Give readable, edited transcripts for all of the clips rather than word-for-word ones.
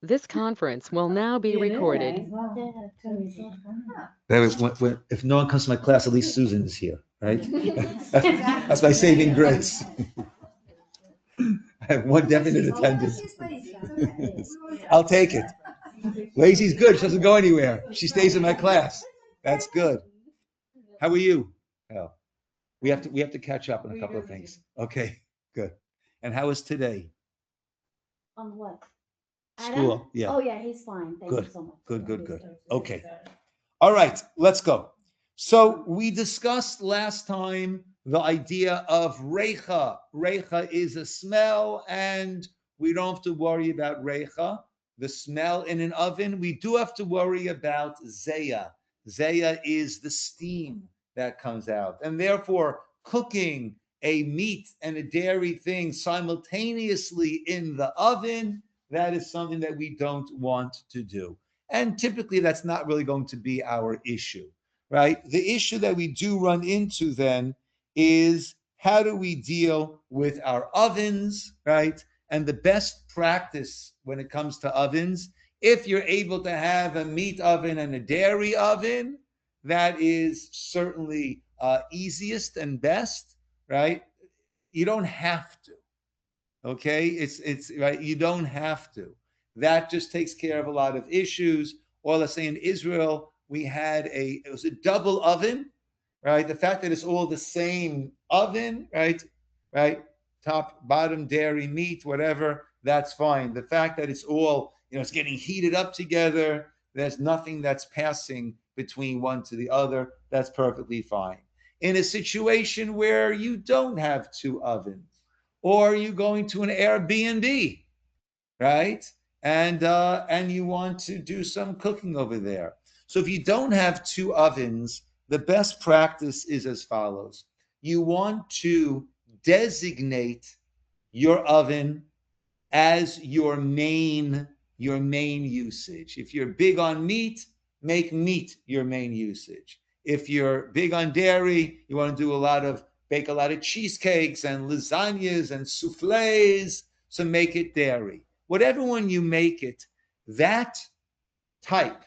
This conference will now be recorded. That was if no one comes to my class, at least Susan is here, right? That's my saving grace. I have one definite attendance. I'll take it. Lazy's good. She doesn't go anywhere. She stays in my class. That's good. How are you? Oh, we have to catch up on a couple of things. Okay, good. And how is today? On what? School. Yeah. Oh yeah, he's fine. Thank you so much. Good. Okay. All right, let's go. So we discussed last time the idea of reicha. Reicha is a smell, and we don't have to worry about reicha, the smell in an oven. We do have to worry about zeya. Zeya is the steam that comes out, and therefore cooking a meat and a dairy thing simultaneously in the oven, that is something that we don't want to do. And typically that's not really going to be our issue, right? The issue that we do run into then is how do we deal with our ovens, right? And the best practice when it comes to ovens, if you're able to have a meat oven and a dairy oven, that is certainly easiest and best, right? You don't have to. Okay, it's right. You don't have to. That just takes care of a lot of issues. Or let's say in Israel, it was a double oven, right? The fact that it's all the same oven, right, top, bottom, dairy, meat, whatever, that's fine. The fact that it's all, it's getting heated up together, there's nothing that's passing between one to the other, that's perfectly fine. In a situation where you don't have two ovens, or are you going to an Airbnb, right? And you want to do some cooking over there. So if you don't have two ovens, the best practice is as follows. You want to designate your oven as your main usage. If you're big on meat, make meat your main usage. If you're big on dairy, you want to bake a lot of cheesecakes and lasagnas and souffles, so make it dairy. Whatever one you make it, that type,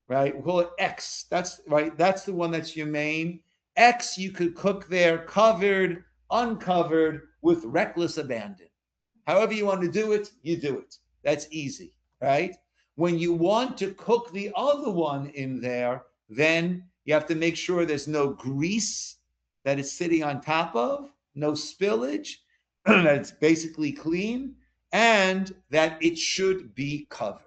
right? We'll call it X. That's right. That's the one that's your main. X you could cook there covered, uncovered, with reckless abandon. However you want to do it, you do it. That's easy, right? When you want to cook the other one in there, then you have to make sure there's no grease that it's sitting on top of, no spillage, that it's basically clean, and that it should be covered.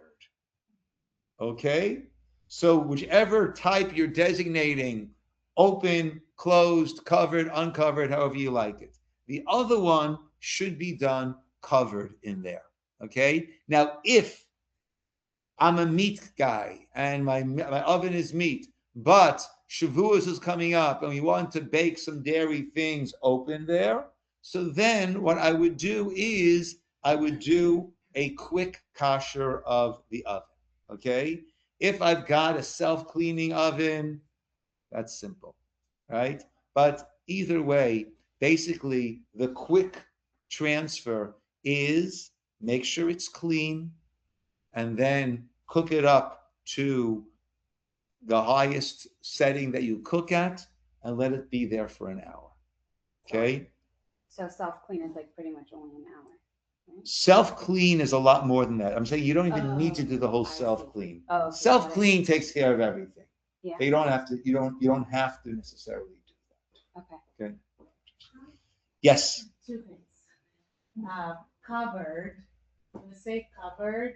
Okay? So whichever type you're designating, open, closed, covered, uncovered, however you like it. The other one should be done covered in there. Okay? Now, if I'm a meat guy and my oven is meat, but Shavuos is coming up and we want to bake some dairy things open there, so then what I would do is I would do a quick kosher of the oven. Okay? If I've got a self-cleaning oven, that's simple, right? But either way, basically the quick transfer is make sure it's clean and then cook it up to the highest setting that you cook at and let it be there for an hour. Okay? So self-clean is like pretty much only an hour. Right? Self-clean is a lot more than that. I'm saying you don't even need to do the whole self-clean. Oh, okay, self-clean takes care of everything. Yeah. But you don't have to necessarily do that. Okay. Yes. Two things. Covered. When we say covered,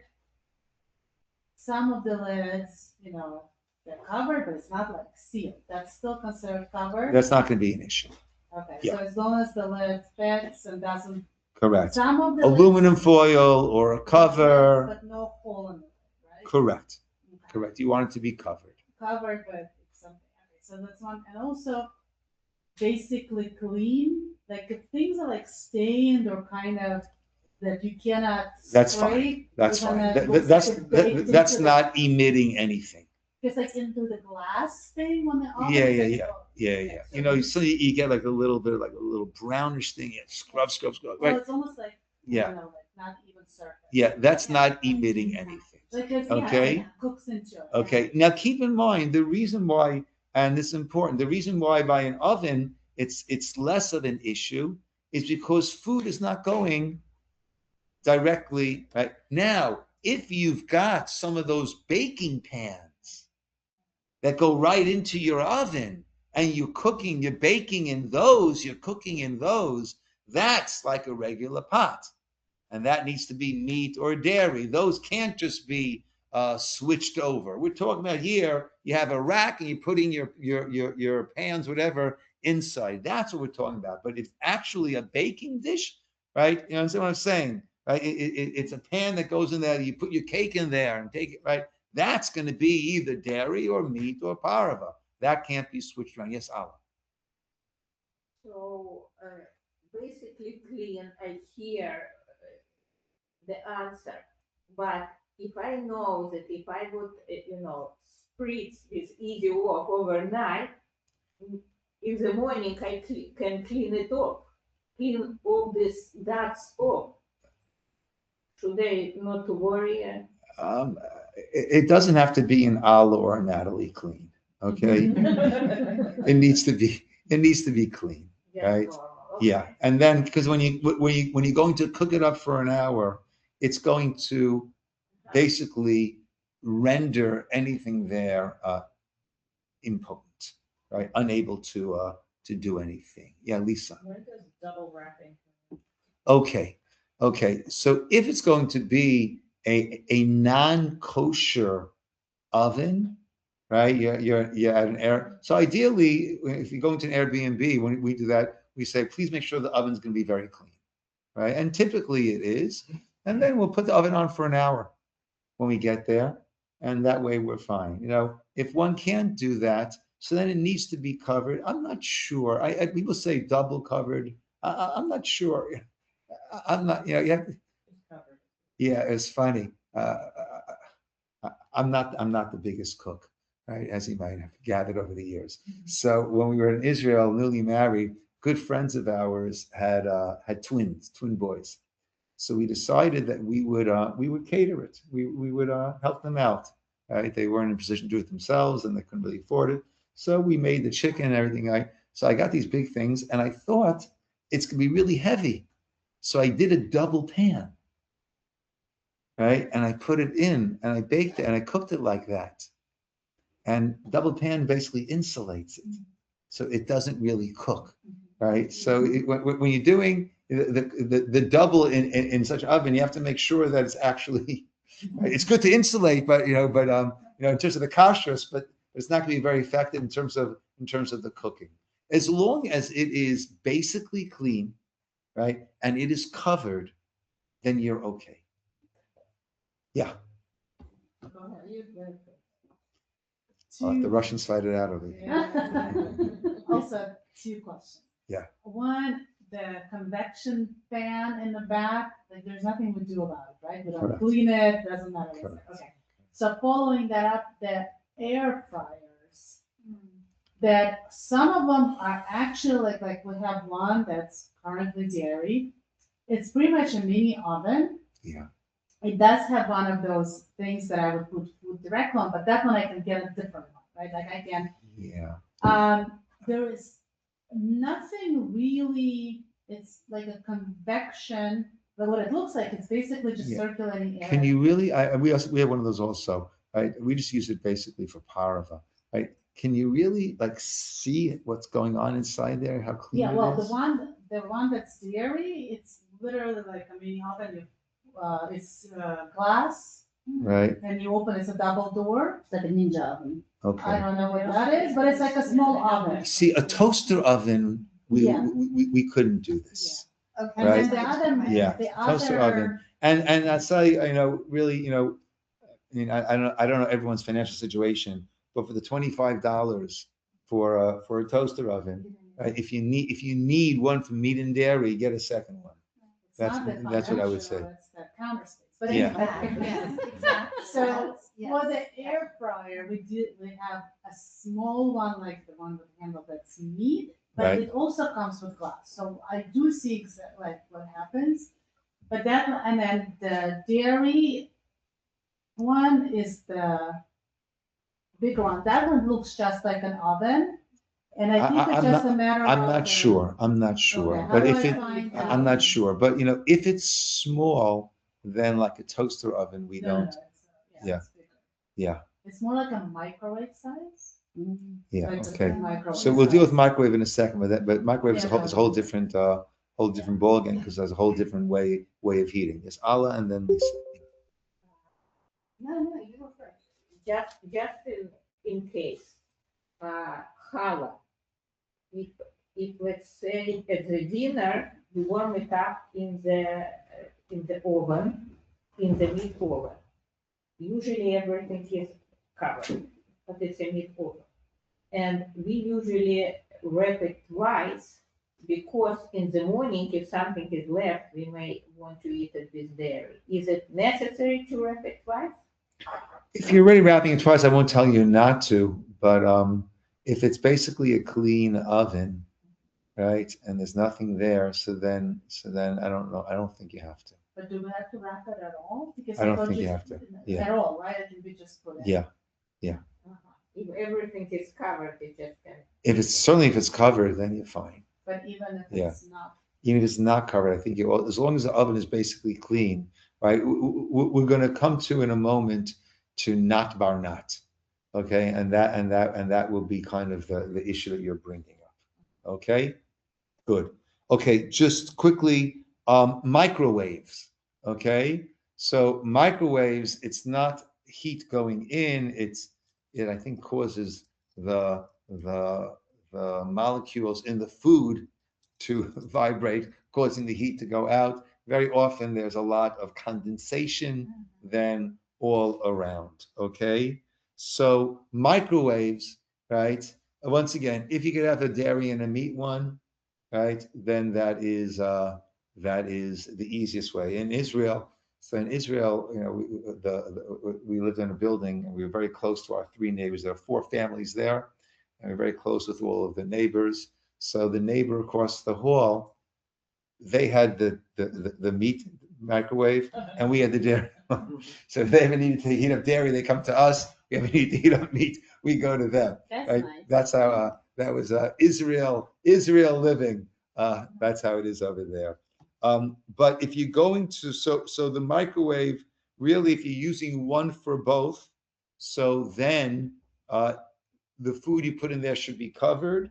some of the lids, they're covered, but it's not like sealed. That's still considered covered. That's not going to be an issue. Okay. Yeah. So as long as the lid fits and doesn't. Correct. Some of the aluminum foil or a cover. But no hole in it, right? Correct. Okay. Correct. You want it to be covered. Covered, but it's something. Okay. So that's one, and also basically clean. Like if things are like stained or kind of that you cannot. That's scrape, fine. That's you're fine. gonna That's not emitting anything. Just like into the glass thing when the oven. Yeah. So you get like a little bit, like a little brownish thing. Yeah, scrub. Well, Right. it's almost like Yeah. like not even surface. Yeah, that's not emitting anything. Like it's, Okay. yeah, it cooks into it. Okay. Now keep in mind the reason why, and this is important, the reason why by an oven it's less of an issue is because food is not going directly right now. If you've got some of those baking pans that go right into your oven and you're baking in those, you're cooking in those, that's like a regular pot. And that needs to be meat or dairy. Those can't just be switched over. We're talking about here, you have a rack and you're putting your pans, whatever, inside. That's what we're talking about. But it's actually a baking dish, right? You know what I'm saying? Right? It's a pan that goes in there. You put your cake in there and take it, right? That's going to be either dairy or meat or parava. That can't be switched around. Yes, Allah. So basically, clean, I hear the answer. But if I know that if I would, spritz this easy walk overnight, in the morning I can clean it up, clean all this dots up. Should I not to worry? Um, it doesn't have to be an Allah or a Natalie clean. Okay. It needs to be clean. Right. Okay. Yeah. And then because when you're going to cook it up for an hour, it's going to basically render anything there impotent, right? Unable to do anything. Yeah, Lisa. When does double wrapping? Okay. Okay. So if it's going to be a non-kosher oven, right? You're at an air. So ideally, if you go into an Airbnb, when we do that, we say, please make sure the oven's going to be very clean, right? And typically it is. And then we'll put the oven on for an hour when we get there, and that way we're fine. If one can't do that, so then it needs to be covered. I'm not sure. People say double covered. I'm not sure. I'm not. It's covered. Yeah, it's funny. I'm not the biggest cook, right? As you might have gathered over the years. So when we were in Israel, newly married, good friends of ours had twin boys. So we decided that we would cater it. We would help them out. Right? They weren't in a position to do it themselves, and they couldn't really afford it. So we made the chicken and everything. So I got these big things, and I thought it's gonna be really heavy. So I did a double pan, right? And I put it in, and I baked it, and I cooked it like that. And double pan basically insulates it, so it doesn't really cook, right? So when you're doing the double in such an oven, you have to make sure that it's actually right? It's good to insulate, but in terms of the kashrus, but it's not going to be very effective in terms of the cooking. As long as it is basically clean, right, and it is covered, then you're okay. Yeah. Go ahead. You good. The Russians fight it out over here. Yeah. Also, two questions. Yeah. One, the convection fan in the back, like there's nothing we do about it, right? We don't Correct. clean it, doesn't matter. Correct. Okay. So following that up, the air fryers, that some of them are actually like we have one that's currently dairy. It's pretty much a mini oven. Yeah. It does have one of those things that I would put food direct on, but that one I can get a different one, right? Like I can. Yeah. There is nothing really. It's like a convection, but what it looks like, it's basically just Yeah. circulating air. Can you really? We have one of those also, right? We just use it basically for parava, right? Can you really see what's going on inside there? How clean Yeah, it well, is? the one that's dairy, it's literally like a mini oven. It's glass, Right. and you open. It's a double door. It's like a ninja oven. I Okay. don't know what that is, but it's like a small oven. See, a toaster oven, Yeah. we couldn't do this. And Right. then the other, Yeah, the toaster other, oven. And I say, really, I mean, I don't know everyone's financial situation, but for the $25 for a toaster oven, if you need one for meat and dairy, get a second one. it's not the that's what I would say. conventional, it's the counter space. But Yeah. anyway, Yes, exactly. so Yes. for the air fryer, we have a small one like the one with the handle that's meat, but Right. it also comes with glass. So I do see like what happens. But that, and then the dairy one is the big one. That one looks just like an oven. And I think it's I'm just not, a matter I'm of. not sure. I'm not sure. Okay, how But do if I it, find I'm out? not sure. But you know, if it's small, then like a toaster oven, we No, no, don't. no, it's, Yeah. it's bigger. Yeah. It's more like a microwave size. Yeah. Like a Okay. big microwave So we'll deal with size. microwave in a second, but microwave is Yeah, a whole, no, is a whole different ball game because there's a whole different way of heating. It's Allah and then Lisa. No, no, you go first. Just in case, challah, if let's say at the dinner, we warm it up in the oven, in the meat oven. Usually everything is covered, but it's a meat oven. And we usually wrap it twice because in the morning, if something is left, we may want to eat it with dairy. Is it necessary to wrap it twice? If you're already wrapping it twice, I won't tell you not to. But if it's basically a clean oven, right, and there's nothing there, so then I don't know. I don't think you have to. But do we have to wrap it at all? Because I don't thought think you just- have to. Yeah. At all, right? It can be just put in. Yeah. If everything is covered, it just can. If it's covered, then you're fine. But even if Yeah. it's not. Even if it's not covered, I think as long as the oven is basically clean, right? We're going to come to in a moment to not bar not, okay? And that will be kind of the issue that you're bringing up, okay? Good. Okay, just quickly, microwaves, okay? So microwaves, it's not heat going in, it I think causes the molecules in the food to vibrate, causing the heat to go out. Very often there's a lot of condensation then all around, okay? So microwaves, right? Once again, if you could have a dairy and a meat one, right, then that is the easiest way. In Israel, so in Israel, you know, we lived in a building and we were very close to our three neighbors. There are four families there, and we we're very close with all of the neighbors. So the neighbor across the hall, they had the meat microwave, and we had the dairy. So if they ever needed to heat up dairy, they come to us. We ever need to heat up meat, we go to them. That's Right? nice. That's how that was Israel living. That's how it is over there. But if you're going to so the microwave really, if you're using one for both, so then the food you put in there should be covered.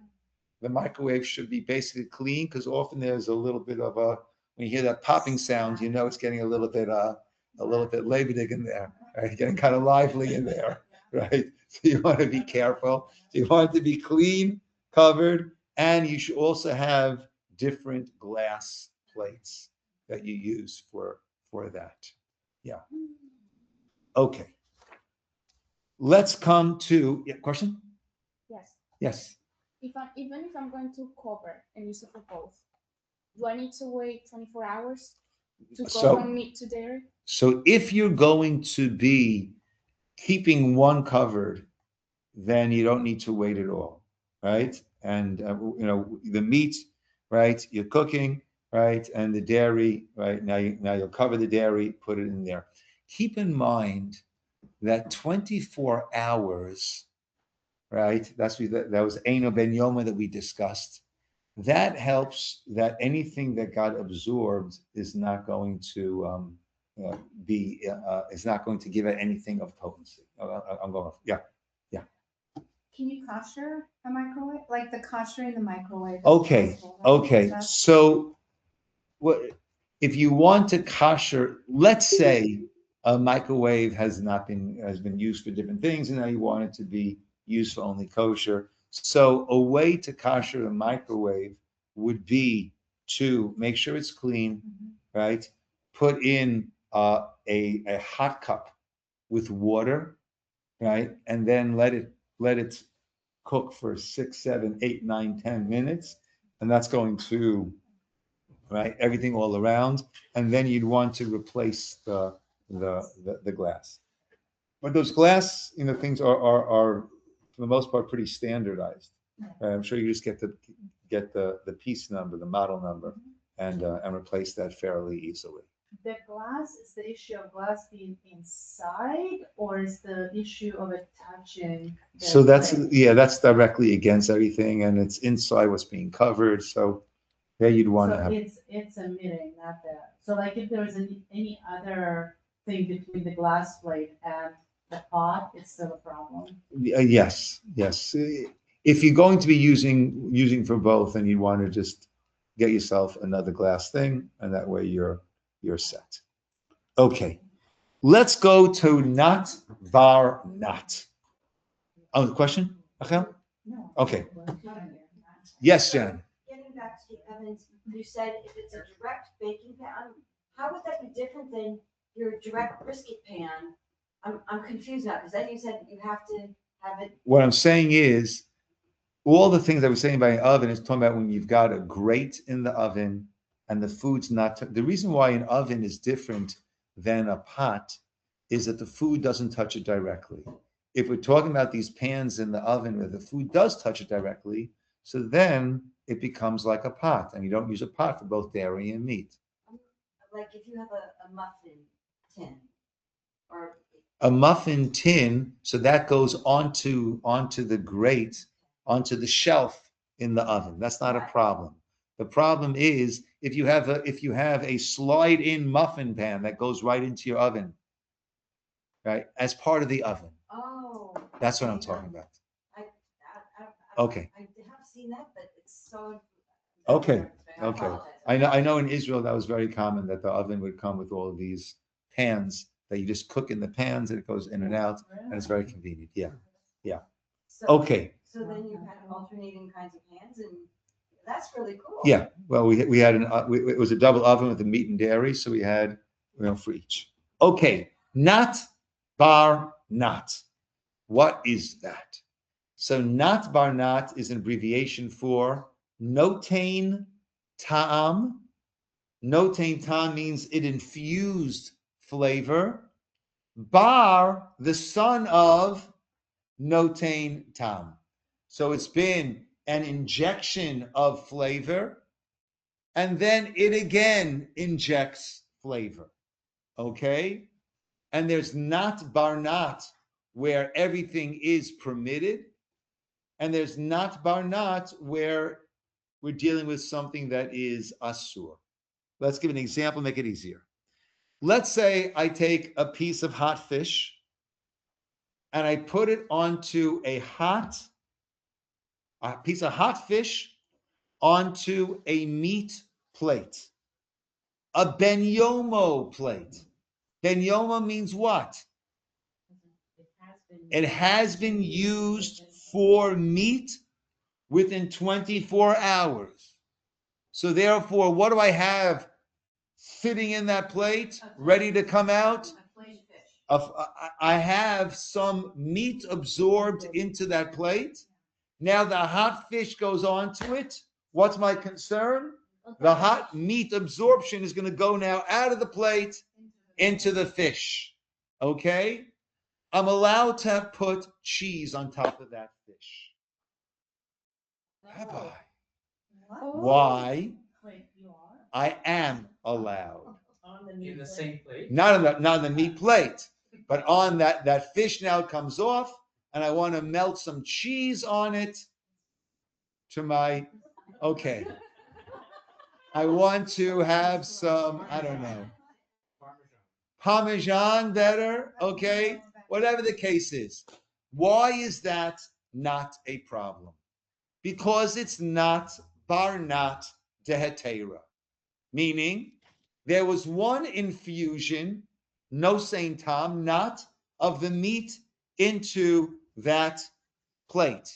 The microwave should be basically clean because often there's a little bit of a when you hear that popping sound, you know it's getting a little bit lebendig in there, right? Getting kind of lively in there, right? So you want to be careful. So you want it to be clean, covered, and you should also have different glass plates that you use for that. Yeah. Okay. Let's come to question. Yes. Yes. Even if I'm going to cover and use it for both, do I need to wait 24 hours to go So- from meat to dairy? So if you're going to be keeping one covered, then you don't need to wait at all, right? And you know the meat, right? You're cooking, right? And the dairy, right? Now you'll cover the dairy, put it in there. Keep in mind that 24 hours, right? That was Eino Ben Yoma that we discussed. That helps that anything that got absorbed is not going to is not going to give it anything of potency. I'm going, yeah. Can you kosher a microwave? Like the kosher in the microwave? is Okay, possible, right? okay. Is that- So what if you want to kosher, let's say a microwave has been used for different things, and now you want it to be used for only kosher. So a way to kosher a microwave would be to make sure it's clean, right? Put in a hot cup with water, right? And then let it cook for 6, 7, 8, 9, 10 minutes. And that's going to, right, everything all around. And then you'd want to replace the glass. But those glass, you know, things are for the most part pretty standardized. I'm sure you just get the piece number, the model number, and replace that fairly easily. the glass, is the issue of glass being inside, or is the issue of it touching? the So that's, plate? yeah, that's directly against everything, and it's inside what's being covered. So there you'd want to So have. it's a emitting, not the, so like if there was any other thing between the glass plate and the pot, it's still a problem. Yes, yes. If you're going to be using for both, then you'd want to just get yourself another glass thing, and that way you're set. Okay, let's go to not bar not. Oh, the question, Rachel? No. Okay. Yes, Jen. Getting back to the ovens, you said if it's a direct baking pan, how would that be different than your direct brisket pan? I'm confused now, because then you said you have to have it. What I'm saying is, all the things I was saying about an oven is talking about when you've got a grate in the oven and the food's not. The reason why an oven is different than a pot is that the food doesn't touch it directly. If we're talking about these pans in the oven where the food does touch it directly, so then it becomes like a pot, and you don't use a pot for both dairy and meat. Like if you have a muffin tin, or A muffin tin, so that goes onto the grate, onto the shelf in the oven. That's not a problem. The problem is if you have a slide in muffin pan that goes right into your oven, right, as part of the oven. oh. That's what I'm okay, talking about. Okay. Okay. I have seen that, but it's so. Okay. I Okay. apologize. I know in Israel that was very common that the oven would come with all of these pans that you just cook in the pans and it goes in and out, and it's very convenient. Yeah. So- Okay. So then you had alternating kinds of pans, and that's really cool. Yeah. Well, we had it was a double oven with the meat and dairy, so we had for each. Okay. Not bar not. What is that? So not bar not is an abbreviation for notain ta'am. Notain ta'am means it infused flavor. Bar, the son of notain ta'am. So it's been an injection of flavor, and then it again injects flavor. Okay? And there's not bar not, where everything is permitted, and there's not bar not, where we're dealing with something that is asur. Let's give an example, make it easier. Let's say I take a piece of hot fish and I put it onto a piece of hot fish onto a meat plate, a benyomo plate. Benyomo means what? It has been used for meat within 24 hours. So therefore, what do I have sitting in that plate, ready to come out? I have some meat absorbed into that plate. Now the hot fish goes onto it. What's my concern? The hot meat absorption is going to go now out of the plate into the fish. Okay? I'm allowed to put cheese on top of that fish. Have I? Why? Wait, you are? I am allowed. On the in the same plate. Not on the meat plate, but on that fish now comes off, and I want to melt some cheese on it to my, okay. I want to have some, I don't know, Parmesan better, okay? Whatever the case is. Why is that not a problem? Because it's not bar not dehetera. Meaning, there was one infusion, no Saint Tom, not of the meat into that plate.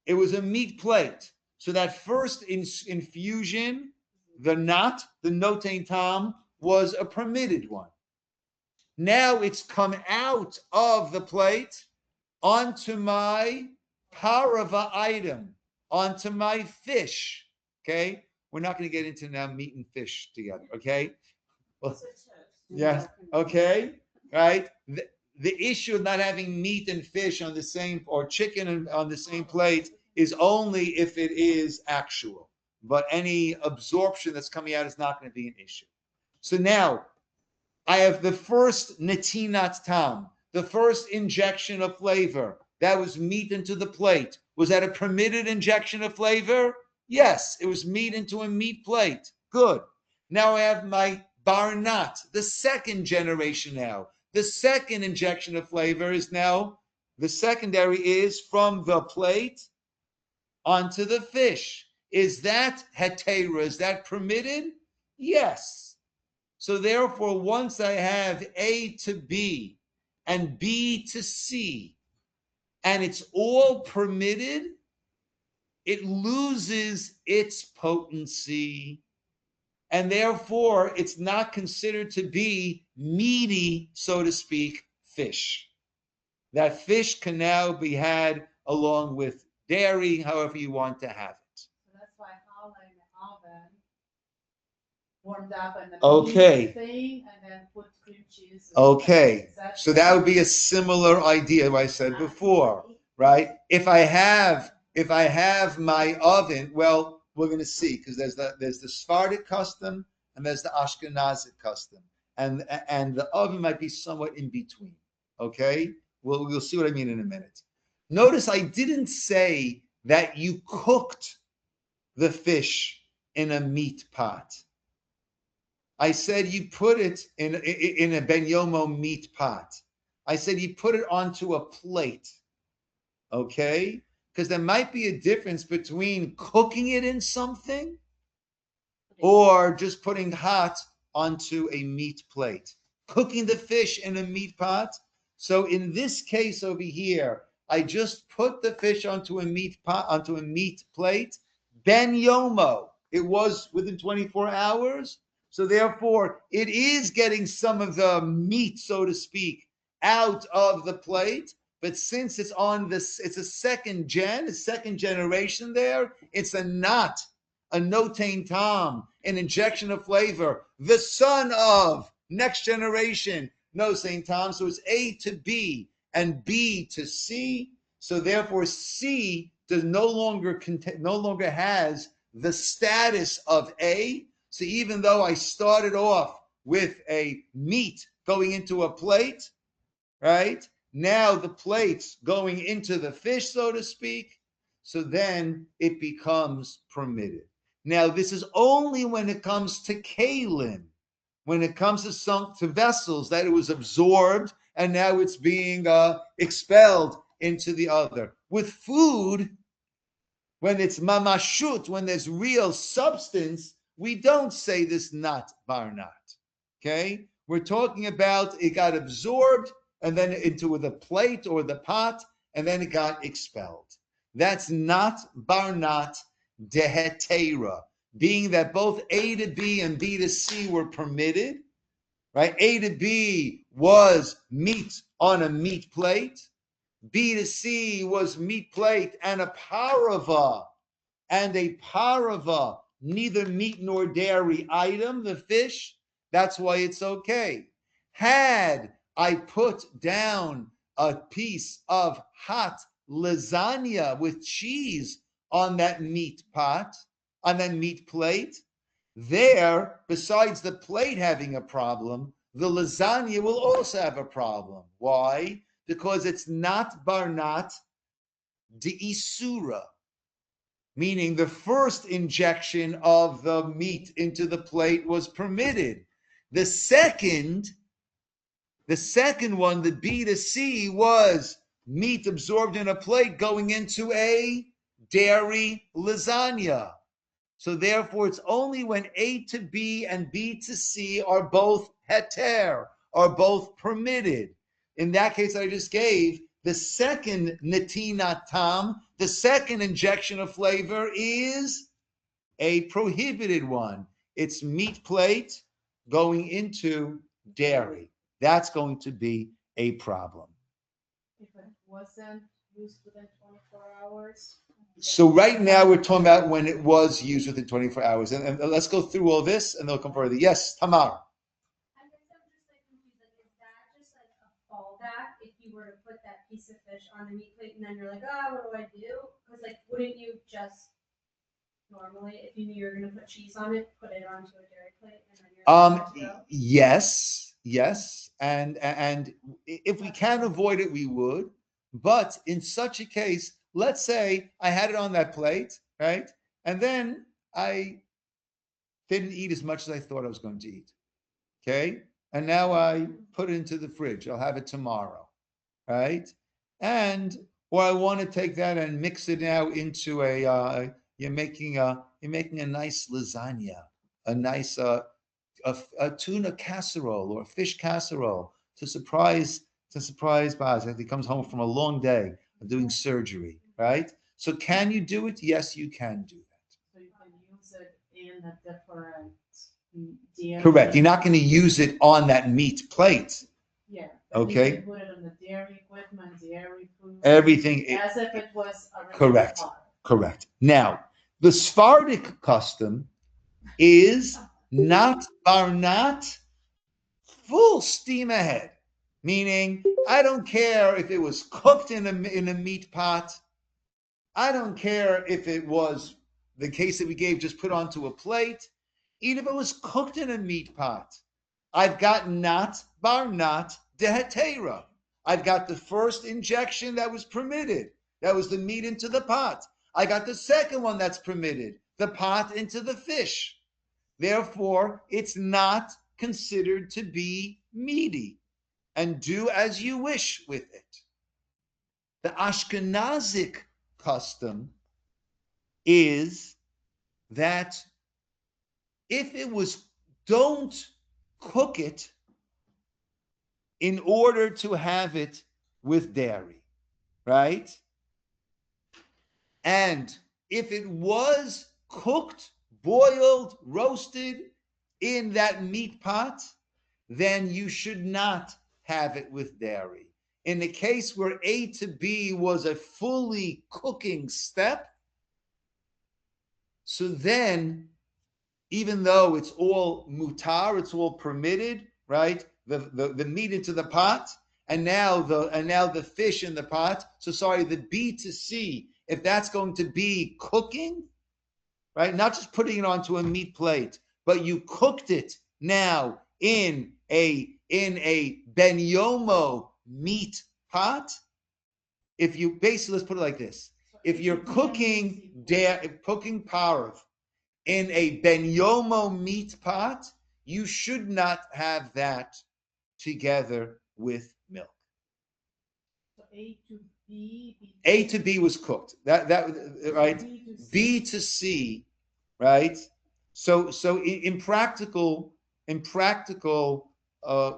It was a meat plate. So that first infusion, the notain Tom, was a permitted one. Now it's come out of the plate onto my parava item, onto my fish. Okay? We're not going to get into now meat and fish together. Okay? Well, yes. Okay? Right? The issue of not having meat and fish on the same, or chicken on the same plate, is only if it is actual. But any absorption that's coming out is not going to be an issue. So now, I have the first netinat tam, the first injection of flavor. That was meat into the plate. Was that a permitted injection of flavor? Yes, it was meat into a meat plate. Good. Now I have my barnat, the second generation now. The second injection of flavor is now, the secondary is from the plate onto the fish. Is that hetera? Is that permitted? Yes. So therefore, once I have A to B and B to C, and it's all permitted, it loses its potency. And therefore, it's not considered to be meaty, so to speak, fish. That fish can now be had along with dairy, however you want to have it. So that's why challah in the oven, warmed up and then Okay. thing, and then put cream cheese. Okay. So that would be a similar idea what I said before, right? If I have my oven, well, we're going to see because there's the Sephardic custom and there's the Ashkenazic custom, and the oven might be somewhat in between. Okay, we'll see what I mean in a minute. Notice I didn't say that you cooked the fish in a meat pot. I said you put it in a Ben Yomo meat pot. I said you put it onto a plate. Okay? Because there might be a difference between cooking it in something or just putting hot onto a meat plate. Cooking the fish in a meat pot. So in this case over here, I just put the fish onto a meat pot, onto a meat plate. Ben Yomo. It was within 24 hours. So therefore, it is getting some of the meat, so to speak, out of the plate. But since it's on this, it's a second generation there. It's a notain tom, an injection of flavor, the son of next generation, no Saint Tom. So it's A to B and B to C. So therefore, C does no longer has the status of A. So even though I started off with a meat going into a plate, right? Now the plate's going into the fish, so to speak. So then it becomes permitted. Now this is only when it comes to kalim, when it comes to vessels that it was absorbed and now it's being expelled into the other. With food, when it's mamashut, when there's real substance, we don't say this not barnat. Okay? We're talking about it got absorbed and then into the plate or the pot, and then it got expelled. That's not barnat dehetera, being that both A to B and B to C were permitted, right? A to B was meat on a meat plate. B to C was meat plate and a parava, neither meat nor dairy item, the fish. That's why it's okay. Had I put down a piece of hot lasagna with cheese on that meat pot, on that meat plate, there, besides the plate having a problem, the lasagna will also have a problem. Why? Because it's not barnat de isura, meaning the first injection of the meat into the plate was permitted. The second one, the B to C, was meat absorbed in a plate going into a dairy lasagna. So therefore, it's only when A to B and B to C are both heter, are both permitted. In that case I just gave, the second netinat tam, the second injection of flavor, is a prohibited one. It's meat plate going into dairy. That's going to be a problem. If it wasn't used within 24 hours. So right now we're talking about when it was used within 24 hours. And let's go through all this and they'll come further. Yes, Tamar. I guess I'm just like confused. Like, is that just like a fallback if you were to put that piece of fish on the meat plate and then you're like, oh, what do I do? Because like, wouldn't you just normally? If you knew you were gonna put cheese on it, put it onto a dairy plate and then you're good to go? Yes, and if we can avoid it, we would. But in such a case, let's say I had it on that plate, right? And then I didn't eat as much as I thought I was going to eat. Okay. And now I put it into the fridge. I'll have it tomorrow. Right. And or I want to take that and mix it now into you're making a nice lasagna, a nice a tuna casserole or a fish casserole to surprise Baz. He comes home from a long day of doing surgery, right? So can you do it? Yes, you can do that. So you can use it in a different dairy. Correct. You're not going to use it on that meat plate. Yeah. But Okay. you can put it on the dairy equipment, dairy food. Everything. As if it was a Correct. pot. Correct. Now, the Sephardic custom is not barnat, full steam ahead. Meaning, I don't care if it was cooked in a meat pot. I don't care if it was the case that we gave just put onto a plate. Even if it was cooked in a meat pot. I've got not barnat dehetera. I've got the first injection that was permitted. That was the meat into the pot. I got the second one that's permitted, the pot into the fish. Therefore, it's not considered to be meaty. And do as you wish with it. The Ashkenazic custom is that if it was, don't cook it in order to have it with dairy, right? And if it was cooked, boiled, roasted in that meat pot, then you should not have it with dairy. In the case where A to B was a fully cooking step, so then, even though it's all mutar, it's all permitted, right? The meat into the pot, and now the fish in the pot. So sorry, the B to C, if that's going to be cooking, right? Not just putting it onto a meat plate, but you cooked it now in a ben yomo meat pot. If you basically, let's put it like this: if you're cooking parv in a ben yomo meat pot, you should not have that together with milk. So A to B. A to B was cooked. That right. B to C, right? So in practical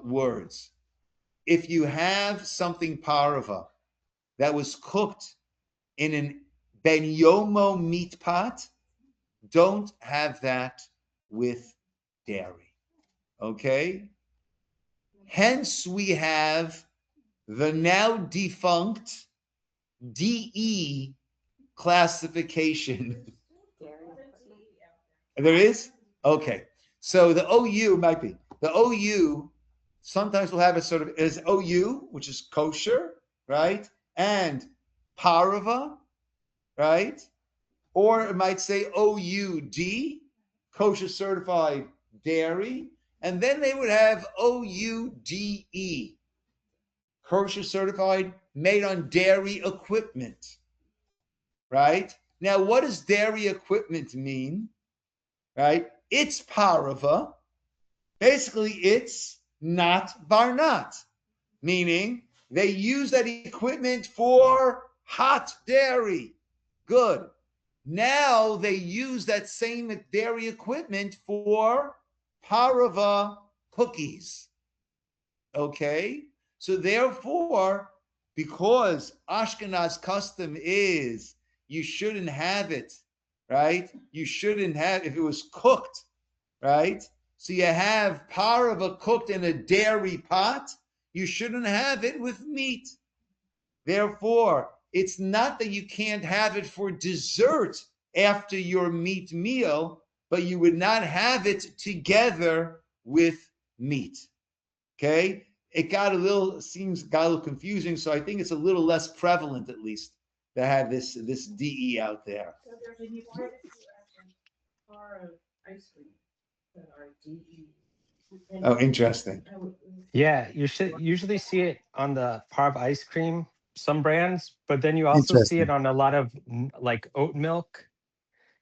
words, if you have something parva that was cooked in an ben yomo meat pot, don't have that with dairy. Okay? Hence, we have the now defunct DE classification. There is? Okay. So the OU might be. The OU sometimes will have it sort of as OU, which is kosher, right? And parava, right? Or it might say OUD, kosher certified dairy. And then they would have OUDE, kosher certified made on dairy equipment, right? Now, what does dairy equipment mean, right? It's parava. Basically, it's not barnat, meaning they use that equipment for hot dairy. Good. Now they use that same dairy equipment for parava cookies. Okay? So therefore, because Ashkenaz custom is you shouldn't have it, right? You shouldn't have, if it was cooked, right? So you have parava cooked in a dairy pot, you shouldn't have it with meat. Therefore, it's not that you can't have it for dessert after your meat meal, but you would not have it together with meat. Okay? It got a little confusing, so I think it's a little less prevalent, at least, to have this DE out there. So there's a new article par of ice cream that are DE. Oh, interesting. Yeah, you should usually see it on the Parv ice cream, some brands, but then you also see it Interesting. on a lot of like oat milk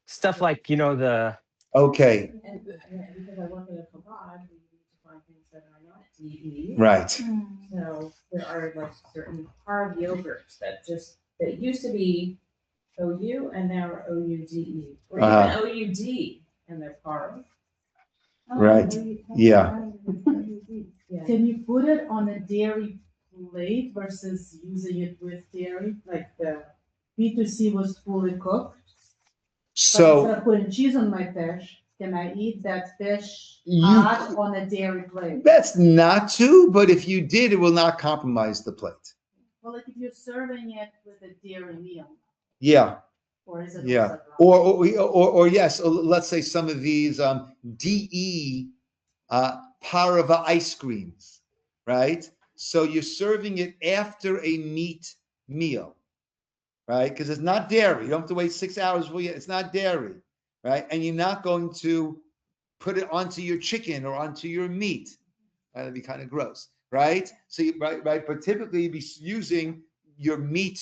stuff, like the Okay, And because I work in a garage, we need to find things that are not DE. right. So there are like certain hard yogurts that used to be OU and now are OUDE, or even Uh-huh. OUD and they're hard. Right. Yeah. Can you put it on a dairy plate versus using it with dairy? Like the B2C was fully cooked. But instead So of putting cheese on my fish, can I eat that fish you hot on a dairy plate? That's not to, but if you did, it will not compromise the plate. Well, like if you're serving it with a dairy meal, Yeah. or is it Yeah. also Or yes, let's say some of these DE Parava ice creams, right? So you're serving it after a meat meal, right? Because it's not dairy. You don't have to wait 6 hours for you. It's not dairy, right? And you're not going to put it onto your chicken or onto your meat. That'd be kind of gross, right? So right. But typically you'd be using your meat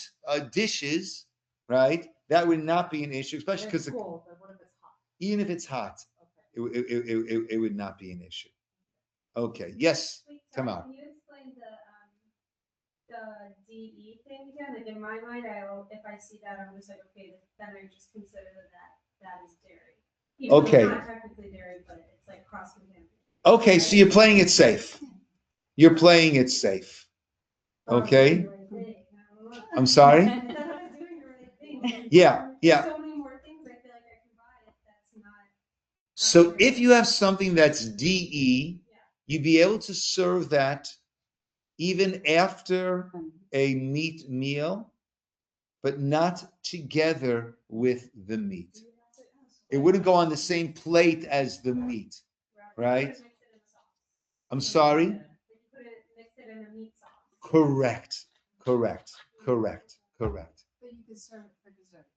dishes, right? That would not be an issue, especially because cold, but what if it's hot? even if it's hot, Okay. it would not be an issue. Okay. Yes, Wait, sorry, Tamar. can you explain the DE thing again? Like in my mind, if I see that, I'm just like, okay, then I just consider that is dairy. Even though Okay. it's not technically dairy, but it's like cross-contaminated. Okay, so you're playing it safe. You're playing it safe. Okay. I'm sorry. I thought I was doing the right thing. Yeah, yeah. So many more things I feel like I can buy that's not. So if you have something that's DE, you'd be able to serve that even after a meat meal, but not together with the meat. It wouldn't go on the same plate as the meat, right? I'm sorry? Mix it in a meat sauce. Correct. But you can serve it for dessert.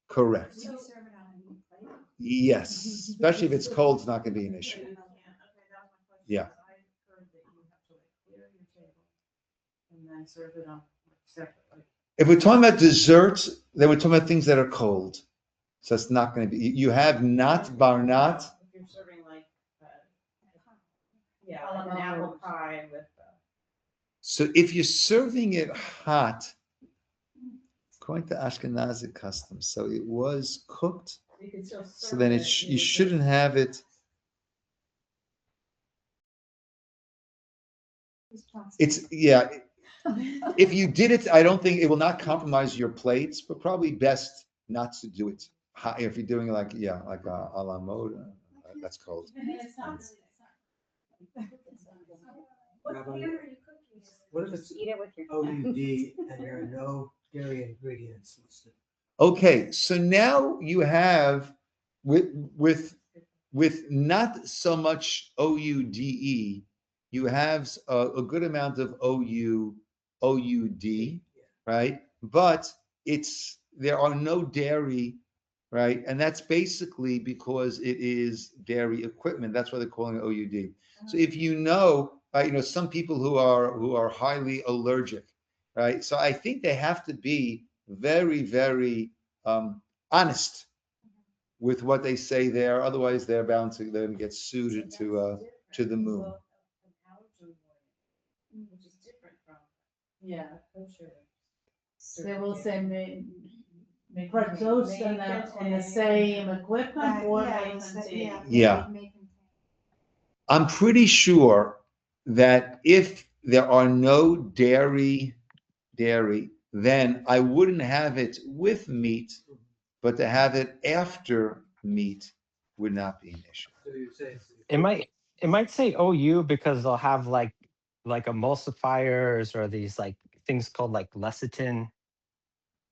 Correct. You can serve it on a meat plate. Yes, especially if it's cold, it's not going to be an issue. Okay, that was my question. Yeah. I heard that you have to like clear your table and then serve it on separately. If we're talking about desserts, then we're talking about things that are cold. So it's not going to be, you have not bar not. If you're serving like, like an apple pie with. So if you're serving it hot, according to Ashkenazi customs, so it was cooked, You can still so serve then it you shouldn't have it. It's, yeah. If you did it, I don't think it will not compromise your plates, but probably best not to do it hot. If you're doing it like, like a la mode, that's cold. What Rabbi, pan are you cooking? What if it's Eat it with your. OUD and there are no dairy ingredients listed? Okay, so now you have with not so much OUDE, you have a good amount of OUD, right? But there are no dairy, right? And that's basically because it is dairy equipment. That's why they're calling it OUD. So if some people who are highly allergic, right? So I think they have to be very, very honest with what they say there. Otherwise, they're bound to then get sued to the moon. Which is different from. Yeah, kosher. They will say make close on the same equipment or may contain. Yeah. I'm pretty sure that if there are no dairy, then I wouldn't have it with meat, but to have it after meat would not be an issue. So you say. it might say OU because they'll have like emulsifiers or these like things called like lecithin.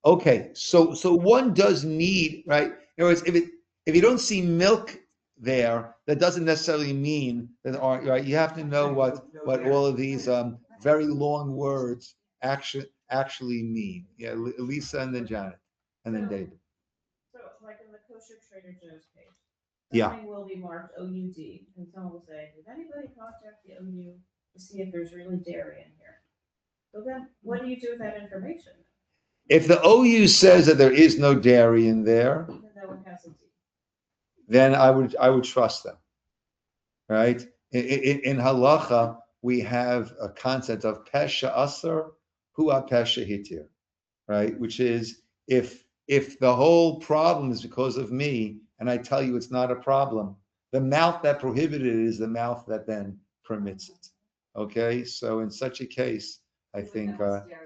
Okay, so one does need, right? In other words, if you don't see milk there, that doesn't necessarily mean that right. You have to know what all of these very long words actually mean. Yeah, Lisa and then Janet and then David. So like in the kosher Trader Joe's page, Yeah. Something will be marked OUD, and someone will say, did anybody contact the OU to see if there's really dairy in here? So then, what do you do with that information? If the OU says that there is no dairy in there, Even though it has a D. then I would trust them, right? In halacha, we have a concept of pesha asar, hua pesha hitir, right? Which is if the whole problem is because of me, and I tell you it's not a problem, the mouth that prohibited it is the mouth that then permits it. Okay, so in such a case, I think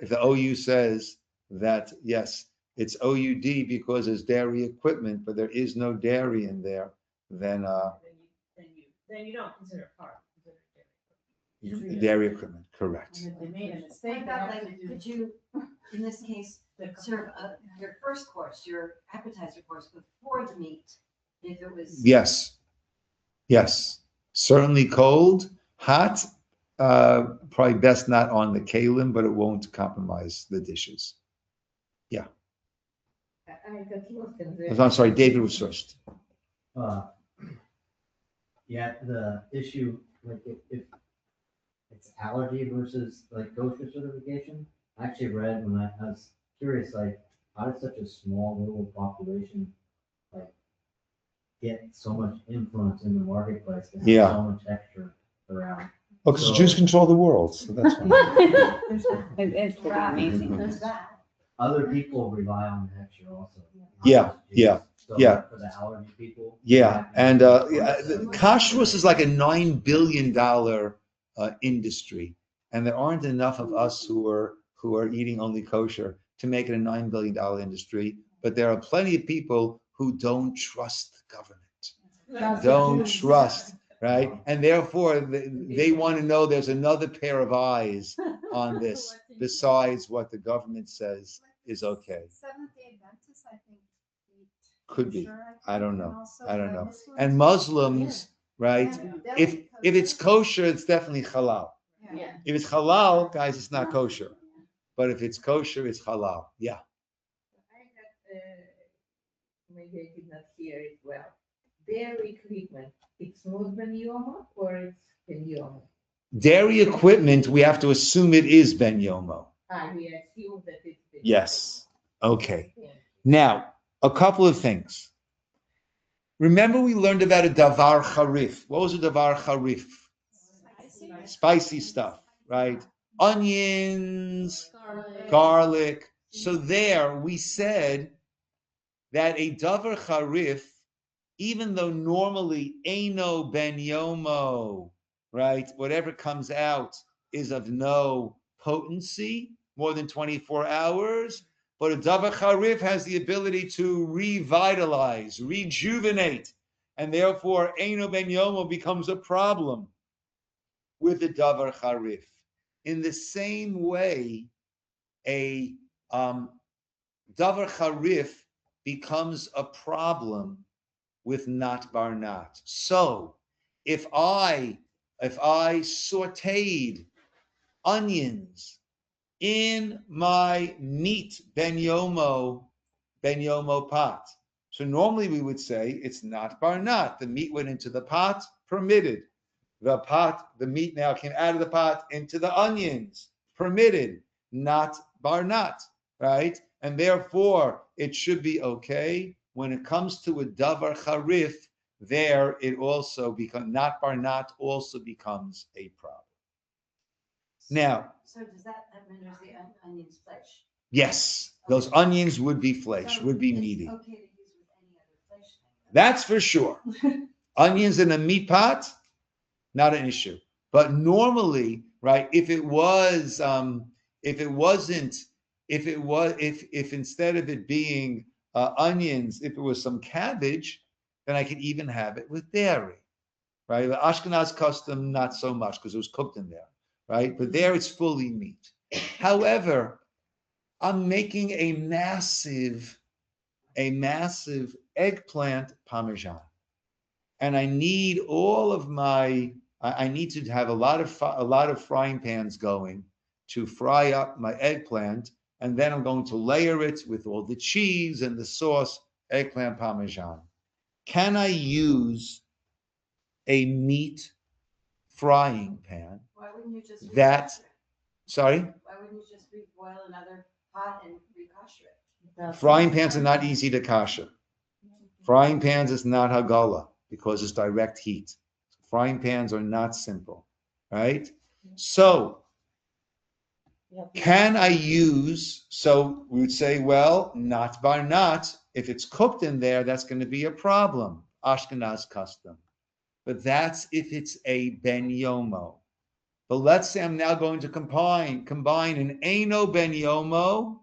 if the OU says that yes, it's OUD because there's dairy equipment, but there is no dairy in there, then Then you don't consider it part, you consider it dairy. dairy equipment, correct. And if they made a What mistake, they about have to like, do. could you, in this case, the- serve your first course, your appetizer course before the meat? If it was. Yes, yes, certainly cold, hot. Probably best not on the kalim, but it won't compromise the dishes. I got lost in the. I'm sorry, David was first. Yeah, the issue, like if it's allergy versus like kosher certification, I actually read when I was curious, like, how did such a small little population like get so much influence in the marketplace? 'Cause there's Yeah. so much extra around. Oh, because the Jews control the world, so that's fine. It's pretty amazing. There's that. Other people rely on the extra also. Yeah, not just Jews. yeah, So yeah. For the allergy people. Yeah, and kashrus is like a $9 billion industry, and there aren't enough of us who are eating only kosher to make it a $9 billion industry. But there are plenty of people who don't trust the government, don't trust, right? And therefore, they want to know there's another pair of eyes on this besides what the government says is okay. Seventh-day Adventists, I think. eat Could be. kosher, I don't think, know. and also I don't the know. Muslims- And Muslims, right? Yeah, If deli it's kosher, it's definitely halal. Yeah. If it's halal, guys, it's not kosher. But if it's kosher, it's halal. Yeah. I had, maybe I did not hear it well. Dairy equipment, it's not ben Yoma or it's ben Yoma? Dairy equipment, we have to assume it is ben yomo. We assume that it's. Ben Yes. Okay. Yoma. Now, a couple of things. Remember, we learned about a davar charif. What was a davar charif? Spicy stuff, right? Onions, garlic. So there we said that a davar charif, even though normally eino ben yomo, right? Whatever comes out is of no potency, more than 24 hours. But a davar charif has the ability to revitalize, rejuvenate, and therefore eino ben yomo becomes a problem with the davar charif. In the same way, a davar charif becomes a problem with not bar not. So if I sauteed onions in my meat ben yomo pot, so normally we would say it's not bar not. The meat went into the pot, permitted. The meat now came out of the pot into the onions, permitted, not bar not, right? And therefore it should be okay. When it comes to a davar charif, there it also becomes not bar not also becomes a problem. Now, So does that renders the onions flesh? yes, those onions would be flesh, So would be it's meaty. okay to use with any other flesh thing. That's for sure. Onions in a meat pot, not an issue. But normally, right, if instead of it being onions, if it was some cabbage, then I could even have it with dairy, right? The Ashkenaz custom, not so much because it was cooked in there, right? But there it's fully meat. However, I'm making a massive eggplant parmesan, and I need I need to have a lot of frying pans going to fry up my eggplant, and then I'm going to layer it with all the cheese and the sauce, eggplant parmesan. can I use a meat frying pan Why wouldn't you just that, re-kosher it? sorry, Why wouldn't you just reboil another pot and re-kosher it? frying pans are not easy to kasher. Frying pans is not hagala because it's direct heat. Frying pans are not simple, right? So, can I use, so we would say, well, not bar not. If it's cooked in there, that's going to be a problem. Ashkenaz custom. But that's if it's a ben yomo. But let's say I'm now going to combine an Eino ben yomo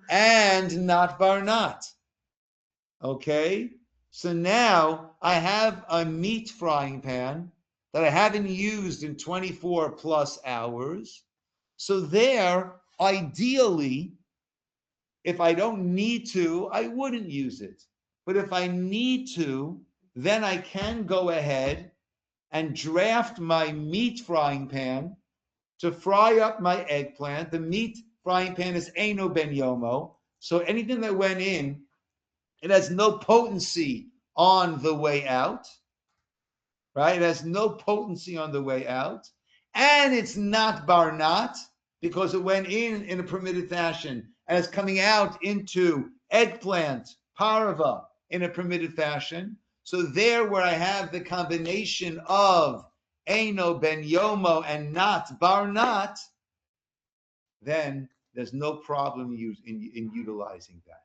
and not bar not. Okay? So now I have a meat frying pan that I haven't used in 24 plus hours. So there, ideally, if I don't need to, I wouldn't use it. But if I need to, then I can go ahead and draft my meat frying pan to fry up my eggplant. The meat frying pan is Eino ben yomo. So anything that went in, it has no potency on the way out, right? It has no potency on the way out. And it's not bar not because it went in a permitted fashion and it's coming out into eggplant, parva in a permitted fashion. So there where I have the combination of Eino ben yomo and not bar not, then there's no problem in utilizing that.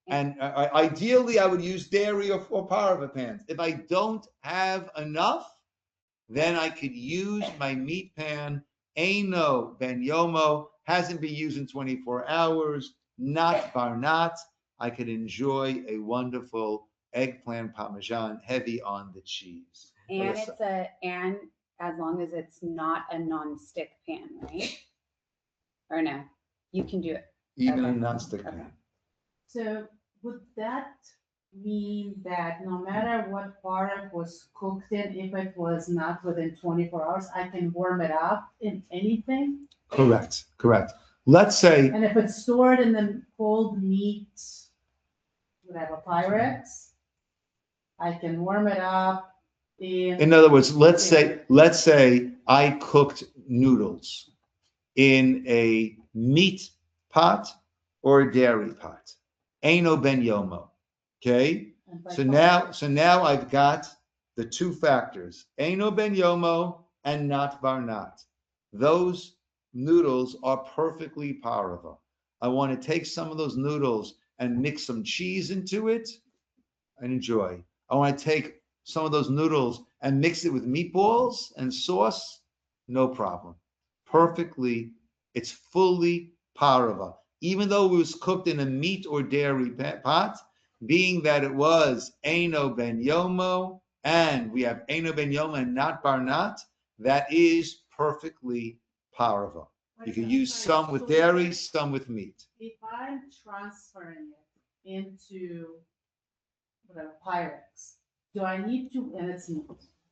And ideally, I would use dairy or parva pans. If I don't have enough, then I could use my meat pan. Eino ben yomo hasn't been used in 24 hours. Not bar not. I could enjoy a wonderful eggplant parmesan, heavy on the cheese. And Melissa. and as long as it's not a non-stick pan, right? Or no, you can do it. Even a Okay. non-stick Okay. pan. So would that mean that no matter what part was cooked in, if it was not within 24 hours, I can warm it up in anything? Correct. Let's say, And if it's stored in the cold meat, whatever, Pyrex, I can warm it up in other words, let's say I cooked noodles in a meat pot or a dairy pot. Eino ben yomo. Okay? So now I've got the two factors, Eino ben yomo and not bar not. Those noodles are perfectly parava. I want to take some of those noodles and mix some cheese into it and enjoy. I want to take some of those noodles and mix it with meatballs and sauce, no problem. Perfectly, it's fully parava. Even though it was cooked in a meat or dairy pot, being that it was Eino ben yomo, and we have Eino ben yomo and not bar not, that is perfectly parava. You can use some with dairy, some with meat. If I'm transferring it into whatever Pyrex, do I need to, and it's meat,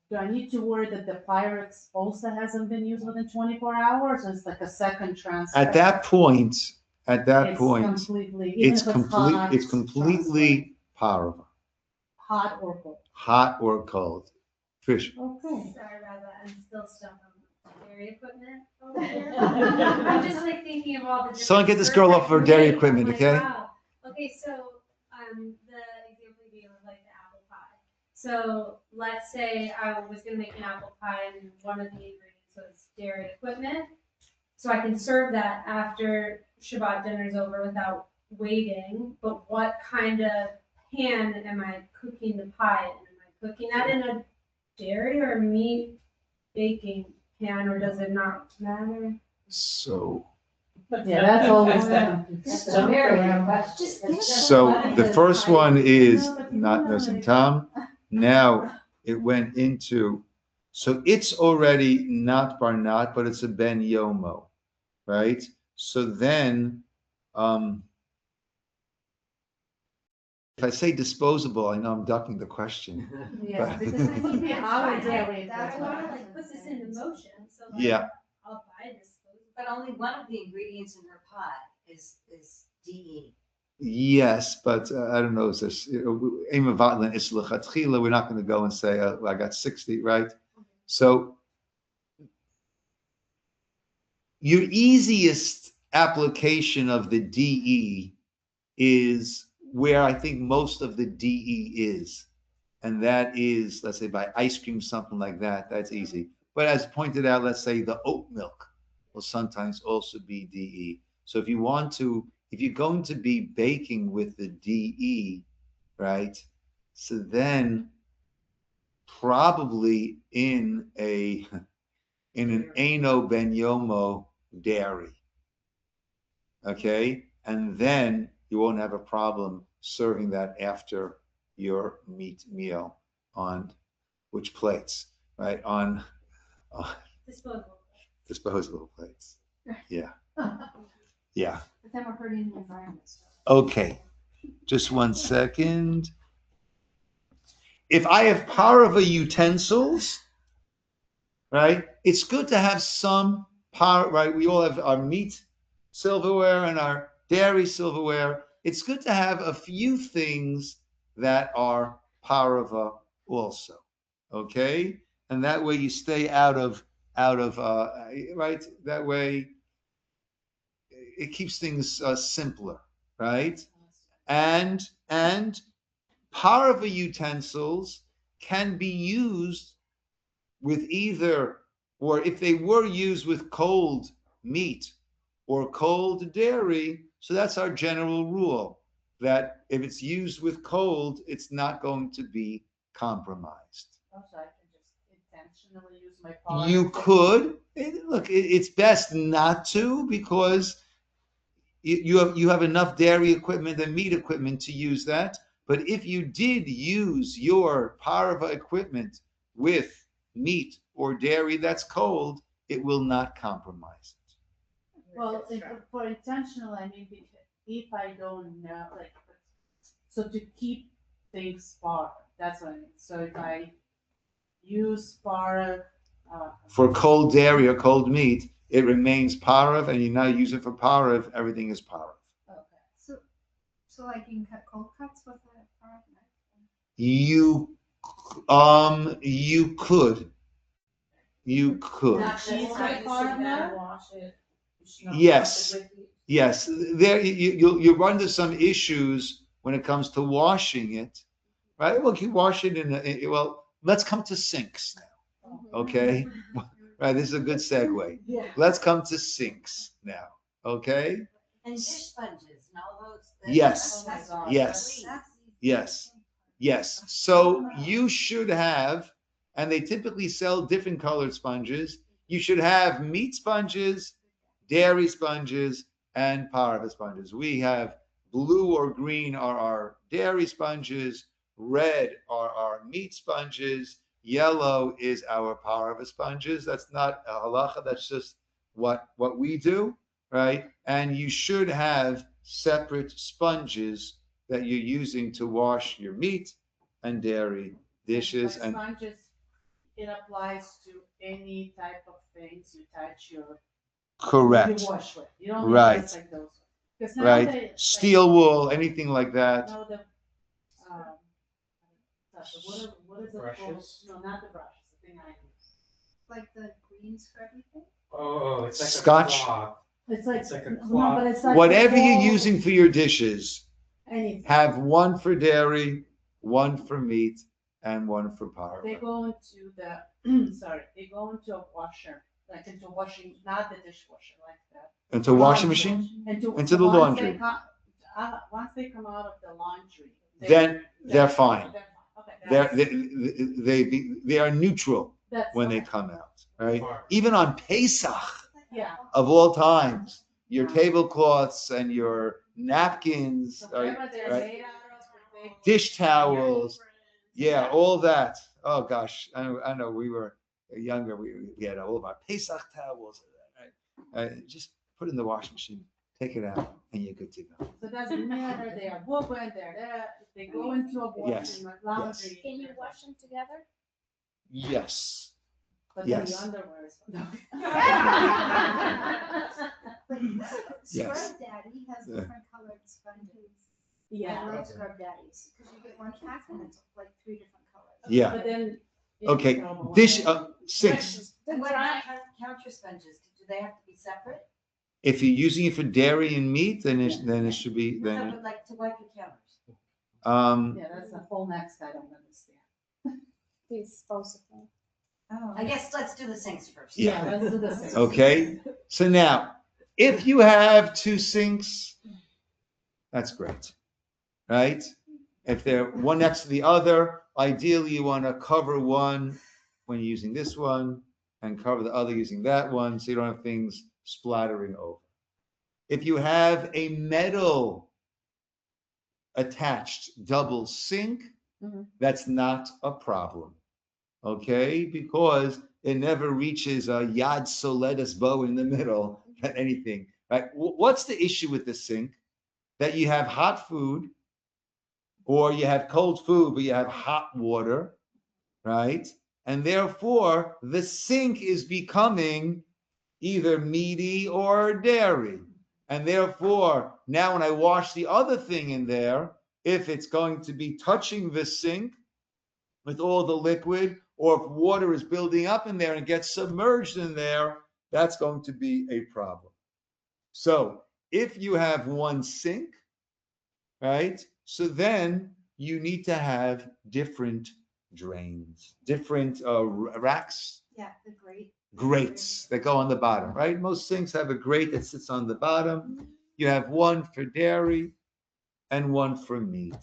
do I need to worry that the Pyrex also hasn't been used within 24 hours, or it's like a second transfer? At that point, It's completely, even it's if it's complete. hot, It's completely parava, hot or cold. hot or cold. Trish, Okay. Sorry about that, I'm still stuck on dairy equipment over here. I'm just like thinking of all the different. someone get this girl off her dairy I'm equipment, like, okay? wow. Okay, so, the example you gave of like the apple pie. So let's say I was gonna make an apple pie and one of the ingredients was dairy equipment. So I can serve that after Shabbat dinner's over without waiting, but what kind of pan am I cooking the pie in? Am I cooking that in a dairy or meat baking pan, or does it not matter? So, Yeah, that's always That's a very good question. so the first one is not nursing Tom. Now it went into, so it's already not bar not, but it's a ben yomo, right? So then, if I say disposable, I know I'm ducking the question. Yeah, But- because it could be our dairy. That's why I like put this into motion, so like, Yeah. I'll buy this. But only one of the ingredients in her pot is DE. Yes, but I don't know. Is this aim of Vatlan is lechatchila? We're not going to go and say I got 60, right? So your easiest application of the DE is where I think most of the DE is, and that is, let's say, by ice cream, something like that. That's easy. But as pointed out, let's say the oat milk will sometimes also be DE. So if you want to, if you're going to be baking with the DE, right? So then probably in an Ano Ben Yomo dairy, okay? And then you won't have a problem serving that after your meat meal on which plates, right? On Disposable. disposable plates. Yeah. Yeah. But then we're hurting the environment. Okay. Just one second. If I have parava utensils, right, it's good to have some power, right? We all have our meat silverware and our dairy silverware. It's good to have a few things that are parava also, okay? And that way you stay out of right? That way it keeps things simpler, right? And parava utensils can be used with either, or if they were used with cold meat or cold dairy, so that's our general rule, that if it's used with cold, it's not going to be compromised. Also, I can just intentionally use my power. You could, look, it's best not to, because you have enough dairy equipment and meat equipment to use that. But if you did use your parva equipment with meat or dairy that's cold, it will not compromise it. Well, for intentional, I mean, if I don't know, like, so to keep things far, that's what I mean. So if I use parv, For cold dairy or cold meat, it remains parav, and you now use it for parav, everything is parav. okay. So like you can cut cold cuts with a carve knife? You could. You could. Not cheese with parv now? Wash it. Yes. Yes. There you run into some issues when it comes to washing it, right? Well, you wash it well, let's come to sinks now. Okay? Right, this is a good segue. Yeah. Let's come to sinks now. Okay? And dish sponges and all those. Yes. Oh my God. Yes. Yes. Yes. So you should have, and they typically sell different colored sponges. You should have meat sponges, dairy sponges, and parva sponges. We have blue or green are our dairy sponges, red are our meat sponges, yellow is our parva sponges. That's not a halacha, that's just what we do, right? And you should have separate sponges that you're using to wash your meat and dairy dishes. By And sponges, it applies to any type of things you touch your, correct, you wash with. You don't need right, just like those. Because now right, they, steel wool, anything like that. now the, what is it called? Brushes? No, not the brushes, the thing I use. Like the green scrubby thing? Oh, it's like Scotch. a cloth. It's like, It's like a no, cloth. but it's like. Whatever the you're whole- using for your dishes, Anything. have one for dairy, one for meat, and one for They parva. go into the, sorry, they go into a washer, like into washing, not the dishwasher, like that. Into washing Laundry. machine, Into Into the once laundry. Once they come out of the laundry. then they're fine. Okay. They are neutral That's when they okay. come out, right? Even on Pesach, Yeah. of all times, your tablecloths and your napkins, So right? whatever they're right? made out of, they- Dish towels, yeah, all that. Oh gosh, I know we were younger. We had all of our Pesach towels, right? Just put it in the washing machine, take it out, and you're good to go. So it doesn't matter, they are woven, they're there, they go into a Yes, washing laundry. Can you wash them together? Yes. But then Yes. the underwear is. No. But Yes. Scrub Daddy has Yeah. different colored sponges. Yeah. I love Scrub Daddies, because you get one pack and it's like 3 different colors. Yeah. But then. Okay, dish, sinks. And what about counter sponges? Do they have to be separate? If you're using it for dairy and meat, then it should be, No, then, but like to wipe your counters. Yeah, that's a whole next, I don't understand. Disposable. Oh. I guess let's do the sinks first. Yeah. Let's do the same. Okay, so now, if you have 2 sinks, that's great, right? If they're one next to the other, ideally you want to cover one when you're using this one and cover the other using that one, so you don't have things splattering over. If you have a metal attached double sink, that's not a problem, okay? Because it never reaches a yad soledas bow in the middle, anything, right? What's the issue with the sink? That you have hot food, or you have cold food, but you have hot water, right? And therefore, the sink is becoming either meaty or dairy. And therefore, now when I wash the other thing in there, if it's going to be touching the sink with all the liquid, or if water is building up in there and gets submerged in there, that's going to be a problem. So if you have one sink, right, so then you need to have different drains, different racks, Yeah, the grate. grates that go on the bottom, right? Most sinks have a grate that sits on the bottom. You have one for dairy and one for meat.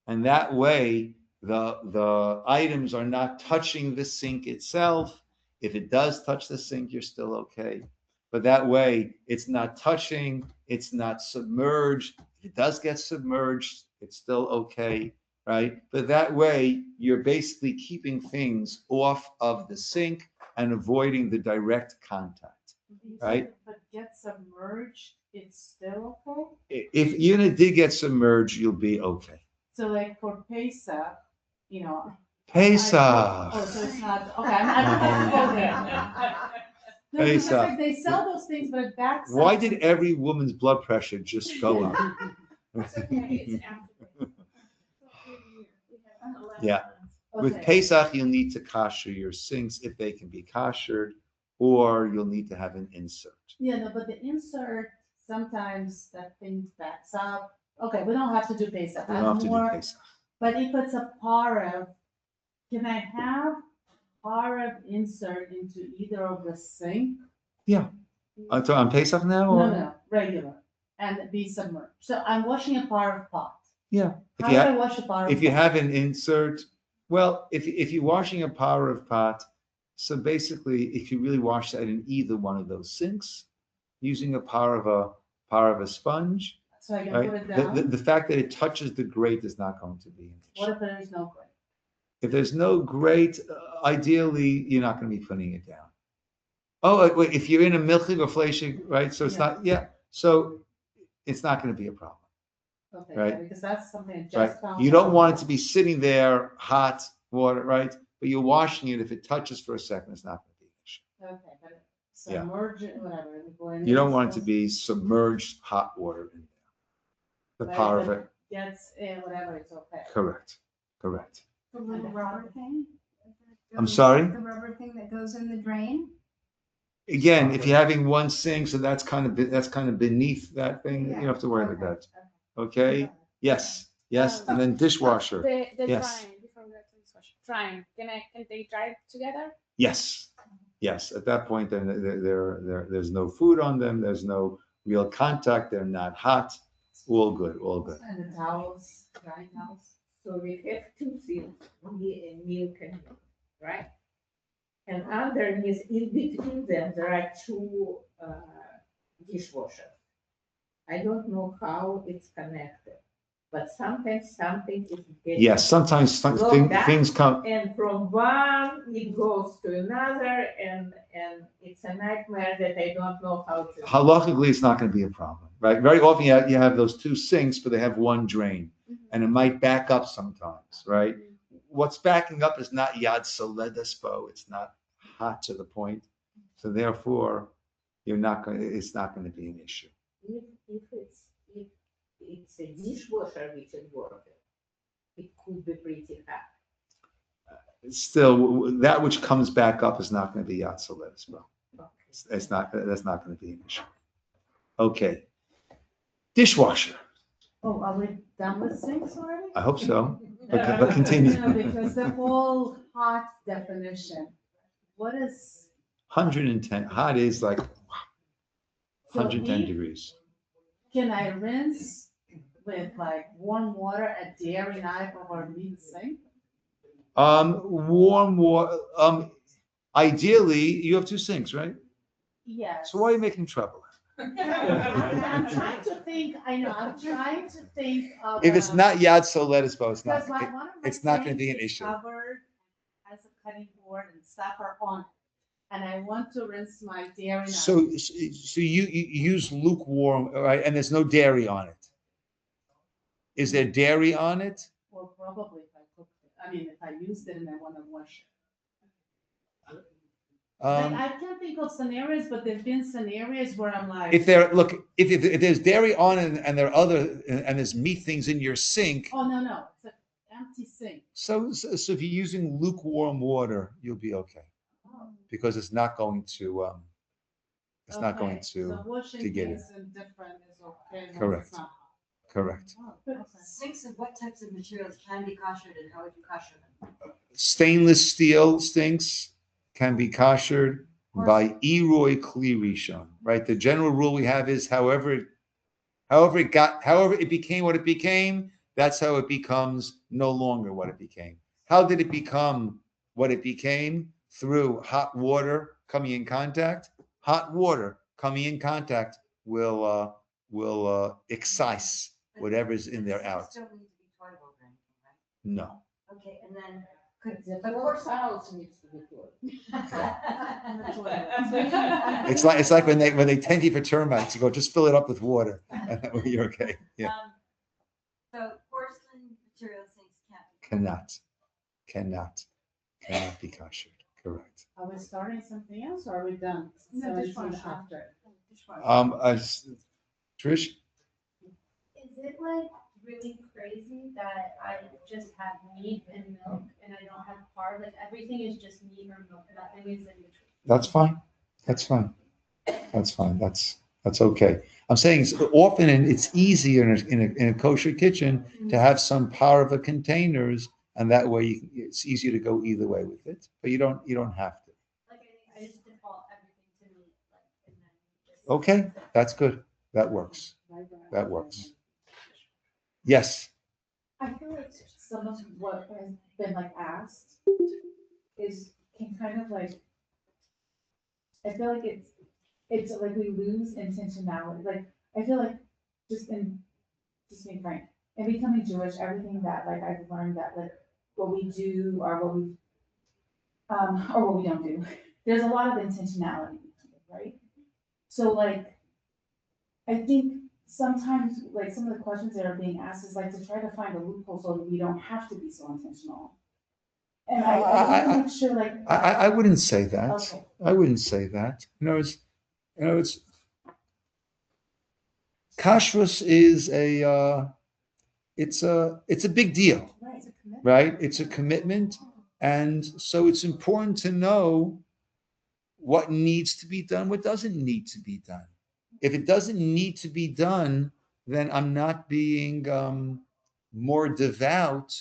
And that way, the items are not touching the sink itself. If it does touch the sink, you're still okay. But that way, it's not touching, it's not submerged. If it does get submerged, it's still okay, right? But that way, you're basically keeping things off of the sink and avoiding the direct contact, right? But get submerged, it's still okay? If unit did get submerged, you'll be okay. So like for Pesach, you know. Pesach. Oh, so it's not, okay, I'm not going there. No, because it's Pesach. like they sell those things, but it backs up. Why did every woman's blood pressure just go up? Yeah. With Okay. Pesach, you'll need to kosher your sinks if they can be koshered, or you'll need to have an insert. Yeah, no, but the insert, sometimes that thing backs up. Okay, we don't have to do Pesach. You don't have to do More- Pesach. But if it's a parav, can I have parav insert into either of the sink? On Pesach now? No, Or? no, regular, and be submerged. So I'm washing a parav pot. Yeah. How do I wash a parav? If you pot? have an insert, well, if you're washing a power of pot, so basically, if you really wash that in either one of those sinks, using a power of a sponge, So I can right? put it down? The fact that it touches the grate is not going to be an issue. What if there is no grate? If there's no grate, ideally, you're not going to be putting it down. Oh, wait, if you're in a milchig or fleshig, right? So it's Yeah. not, yeah. So it's not going to be a problem, Okay, Right. yeah, because that's something I just right? found. You don't out. want it to be sitting there, hot water, right? But you're washing it. If it touches for a second, it's not going to be an issue. Okay, but Yeah. submerge it, whatever. You don't want it to be submerged hot water in there. The power of it. Yes, whatever, it's okay. Correct. Correct. The little rubber thing? I'm sorry? The rubber thing that goes in the drain? Again, if you're having one sink, so that's kind of beneath that thing. You don't have to worry about that. Okay. Yes. Yes. And then dishwasher. The Yes. drying, before we go to dishwasher. Drying, can they dry together? Yes. Yes. At that point, then there's no food on them. There's no real contact. They're not hot. All good. All good. And the towels, drying towels. So we have 2 things, milk and milk, right? And underneath, in between them, there are 2 dishwashers. I don't know how it's connected, but sometimes something is getting. Yes. Sometimes things come. And from one, it goes to another, and it's a nightmare that I don't know how to. Halachically, it's not going to be a problem, right? Very often you have those 2 sinks, but they have one drain, and it might back up sometimes, right? What's backing up is not yad soledespo. It's not hot to the point, so therefore, it's not going to be an issue. If it's a dishwasher which is working, it could be pretty hard. Still, that which comes back up is not going to be Yatzalet as well. It's not. That's not going to be an issue. Okay. Dishwasher. Oh, are we done with sinks already? I hope so. But continue. No, because the whole hot definition, what is? 110. Hot is like So 110 heat, degrees. can I rinse with like warm water a dairy knife or a meat sink? Warm water. Ideally, you have two sinks, right? Yes. So why are you making trouble? I'm trying to think, I know, I'm trying to think of. If it's not Yad Solet as well, it's not. Because one of my It's not going to be sinks an is issue. covered, has a cutting board and stuff are on it. And I want to rinse my dairy knife. So you use lukewarm, right? And there's no dairy on it. Is there dairy on it? Well, probably if I cooked it, I mean, if I used it and I want to wash it. Like, I can't think of scenarios, but there've been scenarios where I'm like. If there's dairy on it and there are and there's meat things in your sink. Oh, no, it's an empty sink. So if you're using lukewarm water, you'll be okay. Because it's not going to So washing to get it. things indifferent is okay. as long as Correct. it's not hot. Correct. Oh, okay. Sinks of what types of materials can be koshered and how would you kosher them? Stainless steel sinks can be koshered by Eroy Kli Rishon, right? The general rule we have is however it became what it became, that's how it becomes no longer what it became. How did it become what it became? Through hot water coming in contact. Hot water coming in contact will excise whatever's in there out. Sinks don't need to be toilet or anything, right? No. Okay, and then The whole house needs to be closed. It's like when they tend you for termites, you go, just fill it up with water, and that way you're okay. Yeah. So porcelain material sinks can't. Cannot be kosher. Correct. Are we starting something else or are we done? No, So dishwasher. it's after. Trish, Is it like really crazy that I just have meat and milk and I don't have carbs? Like everything is just meat or milk, nothing is in between. that's fine. That's fine. That's fine. That's okay. I'm saying it's often, and it's easier in a kosher kitchen to have some parva containers, and that way it's easier to go either way with it. But you don't have to. Like I just default everything to meat, like and then just. Okay, that's good. That works. That works. Yes. I feel like some of what has been like asked can kind of like, I feel like it's like we lose intentionality. Like, I feel like just being frank, in becoming Jewish, everything that like I've learned that like what we do or what we don't do, there's a lot of intentionality behind it, right? So like, I think sometimes like some of the questions that are being asked is like to try to find a loophole so that we don't have to be so intentional. And I want to make sure like. I wouldn't say that. Okay. I wouldn't say that. It's kashrus is it's a big deal, right? It's a commitment, and so it's important to know what needs to be done, what doesn't need to be done. If it doesn't need to be done, then I'm not being more devout,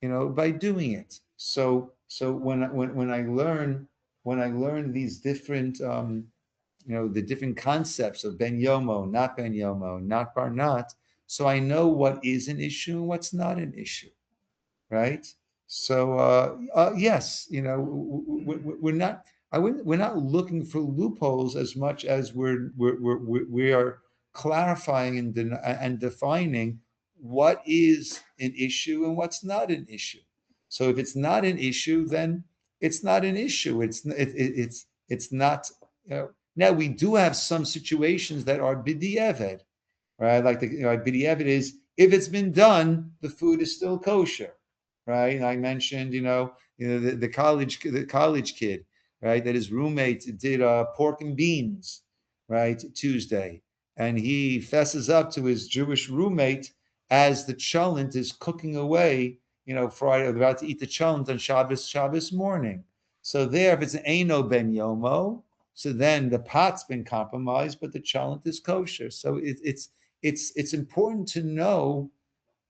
by doing it. So when I learn these different the different concepts of ben yomo, not bar not, so I know what is an issue and what's not an issue, right? So yes, we're not. We're not looking for loopholes as much as we are clarifying and defining what is an issue and what's not an issue. So if it's not an issue, then it's not an issue. It's not. Now we do have some situations that are b'di'evet, right? Like b'di'evet is if it's been done, the food is still kosher, right? And I mentioned, the college kid, right? That his roommate did pork and beans, right? Tuesday. and he fesses up to his Jewish roommate as the cholent is cooking away, Friday, about to eat the cholent on Shabbos morning. So there, if it's an Eino Ben Yomo, so then the pot's been compromised, but the cholent is kosher. So it's important to know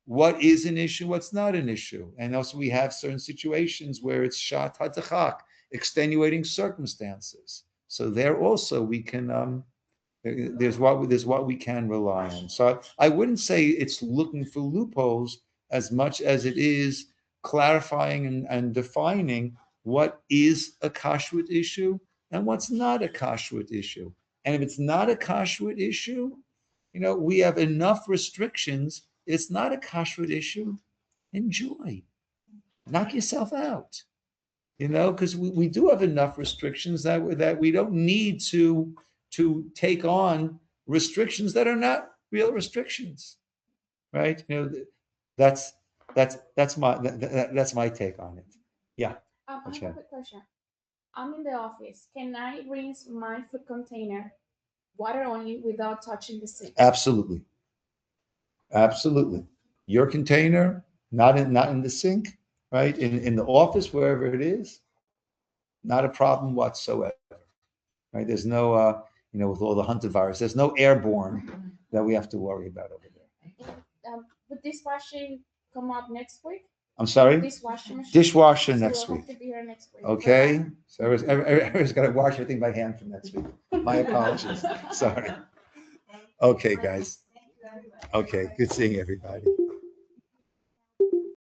what is an issue, what's not an issue. And also we have certain situations where it's shat hatachak, extenuating circumstances. So there also we can there's what we can rely on. So I wouldn't say it's looking for loopholes as much as it is clarifying and defining what is a kashrut issue and what's not a kashrut issue. And if it's not a kashrut issue, we have enough restrictions. It's not a kashrut issue. Enjoy. Knock yourself out. Because we do have enough restrictions that we don't need to take on restrictions that are not real restrictions, right? That's my take on it. Yeah. I have a quick question. I'm in the office. Can I rinse my food container water only without touching the sink? Absolutely. Your container, not in the sink, right? In the office, wherever it is, not a problem whatsoever. Right? There's no with all the hunter virus, there's no airborne that we have to worry about over there. Would dishwashing come up next week? I'm sorry? Dishwasher So next we'll week. have to be here next week. Okay. So everyone's got to wash everything by hand from next week. My apologies. Sorry. Okay, guys. Okay. Good seeing everybody.